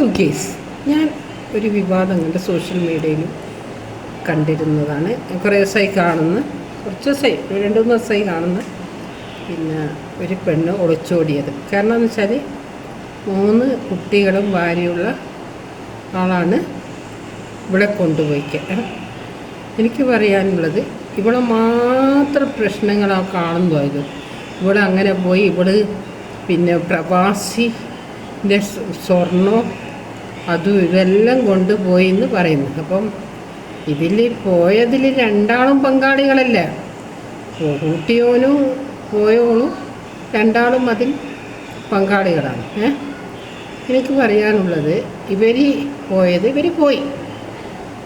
Hello guys, ഞാൻ ഒരു വിവാദം കണ്ട് സോഷ്യൽ മീഡിയയിൽ കണ്ടിരുന്നതാണ്. കുറേ ദിവസമായി കാണുന്നു, കുറച്ച് ദിവസമായി, 2-3 ദിവസമായി കാണുന്നു. പിന്നെ ഒരു പെണ്ണ് ഒളിച്ചോടിയത് കാരണം എന്ന് വെച്ചാൽ 3 കുട്ടികളും ഭാര്യയുള്ള ആളാണ് ഇവിടെ കൊണ്ടുപോയിക്കുക. എനിക്ക് പറയാനുള്ളത്, ഇവിടെ മാത്രം പ്രശ്നങ്ങളാണ് കാണുന്നത്. ഇവിടെ അങ്ങനെ പോയി, ഇവിടെ പിന്നെ പ്രവാസിൻ്റെ സ്വർണം അതും ഇതെല്ലാം കൊണ്ടുപോയി എന്ന് പറയുന്നു. അപ്പം ഇതിൽ പോയതിൽ 2 പങ്കാളികളല്ല, കൂട്ടിയോനും പോയോളും 2 അതിൽ പങ്കാളികളാണ്. എനിക്ക് പറയാനുള്ളത്, ഇവർ പോയി.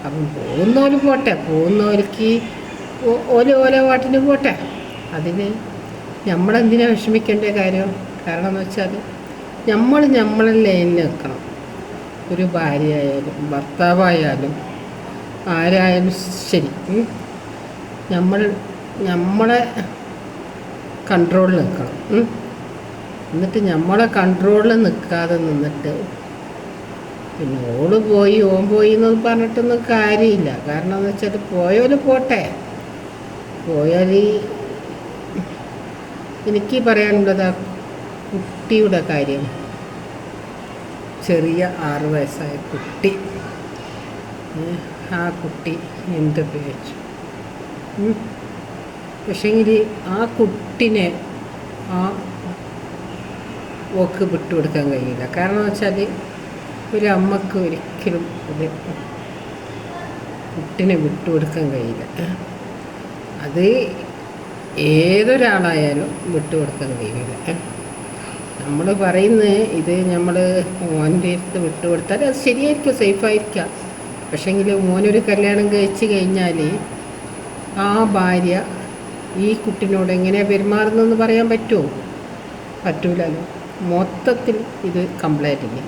അപ്പം പോകുന്നവർ പോട്ടെ, പോകുന്നവർക്ക് ഓരോ പാട്ടിന് പോട്ടെ. അതിന് നമ്മളെന്തിനാ വിഷമിക്കേണ്ട കാര്യം? കാരണം എന്ന് വെച്ചാൽ നമ്മളെ ലൈനിൽ നിൽക്കണം. ഒരു ഭാര്യയായാലും ഭർത്താവായാലും ആരായാലും ശരി, നമ്മളെ കൺട്രോളിൽ നിൽക്കണം. എന്നിട്ട് നമ്മളെ കൺട്രോളിൽ നിൽക്കാതെ നിന്നിട്ട് പിന്നെ ഓൻ പോയി എന്ന് പറഞ്ഞിട്ടൊന്നും കാര്യമില്ല. കാരണം എന്ന് വെച്ചാൽ പോയാൽ പോട്ടെ. പോയാൽ എനിക്ക് പറയാനുള്ളത് ആ കുട്ടിയുടെ കാര്യം. ചെറിയ 6 വയസ്സായ കുട്ടി, ആ കുട്ടി എന്തുപയോഗിച്ചു. പക്ഷേങ്കിൽ ആ കുട്ടിനെ ഓക്ക് വിട്ടുകൊടുക്കാൻ കഴിയില്ല. കാരണം എന്ന് വെച്ചാൽ ഒരമ്മക്ക് ഒരിക്കലും ഒരു കുട്ടിനെ വിട്ടുകൊടുക്കാൻ കഴിയില്ല. അത് ഏതൊരാളായാലും വിട്ടുകൊടുക്കാൻ കഴിയില്ല. നമ്മൾ പറയുന്നത് ഇത് നമ്മൾ മോൻ്റെ അടുത്ത് വിട്ടുകൊടുത്താൽ അത് ശരിയായിരിക്കും, സേഫായിരിക്കാം. പക്ഷേങ്കിൽ മോനൊരു കല്യാണം കഴിച്ച് കഴിഞ്ഞാൽ ആ ഭാര്യ ഈ കുട്ടിനോട് എങ്ങനെയാണ് പെരുമാറുന്നതെന്ന് പറയാൻ പറ്റുമോ? പറ്റൂലല്ലോ. മൊത്തത്തിൽ ഇത് കംപ്ലൈൻറ്റില്ല.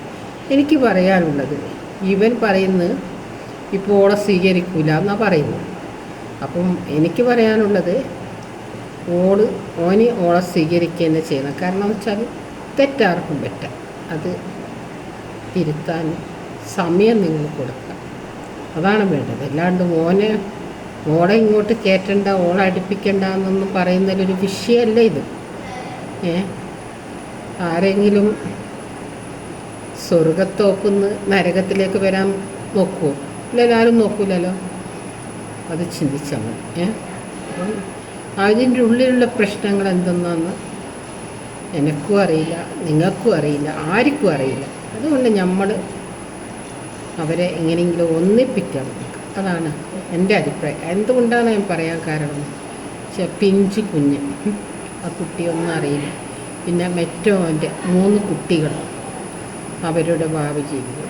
എനിക്ക് പറയാനുള്ളത്, ഇവൻ പറയുന്നത് ഇപ്പോൾ ഓളെ സ്വീകരിക്കില്ല എന്നാണ് പറയുന്നത്. അപ്പം എനിക്ക് പറയാനുള്ളത്, ഓന് ഓളെ സ്വീകരിക്കുക തന്നെ ചെയ്യണം. കാരണം എന്ന് വെച്ചാൽ തെറ്റാർക്കും പറ്റാം. അത് തിരുത്താൻ സമയം നിങ്ങൾ കൊടുക്കുക, അതാണ് വേണ്ടത്. അല്ലാണ്ട് ഓളെ ഇങ്ങോട്ട് കയറ്റണ്ട, ഓളെ അടുപ്പിക്കണ്ട എന്നൊന്നും പറയുന്നതിലൊരു വിഷയമല്ല ഇത്. ആരെങ്കിലും സ്വർഗത്തോക്കുന്ന് നരകത്തിലേക്ക് വരാൻ നോക്കുമോ? ഇല്ലല്ലോ, ആരും നോക്കൂലല്ലോ. അത് ചിന്തിച്ചാൽ മതി. അപ്പം അതിൻ്റെ ഉള്ളിലുള്ള പ്രശ്നങ്ങൾ എന്തെന്നാന്ന് എനിക്കും അറിയില്ല, നിങ്ങൾക്കും അറിയില്ല, ആർക്കും അറിയില്ല. അതുകൊണ്ട് നമ്മൾ അവരെ എങ്ങനെയെങ്കിലും ഒന്നിപ്പിക്കണം. അതാണ് എൻ്റെ അഭിപ്രായം. എന്തുകൊണ്ടാണ് ഞാൻ പറയാൻ കാരണം? പിഞ്ചു കുഞ്ഞ്, ആ കുട്ടിയൊന്നും അറിയില്ല. പിന്നെ മറ്റോൻ്റെ 3 കുട്ടികൾ, അവരുടെ ഭാവി ജീവിതം.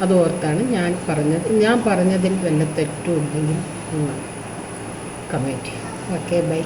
അതോർത്താണ് ഞാൻ പറഞ്ഞത്. ഞാൻ പറഞ്ഞതിൽ വല്ല തെറ്റും ഉണ്ടെങ്കിൽ നിങ്ങൾ കമൻറ്റ്. Okay, by.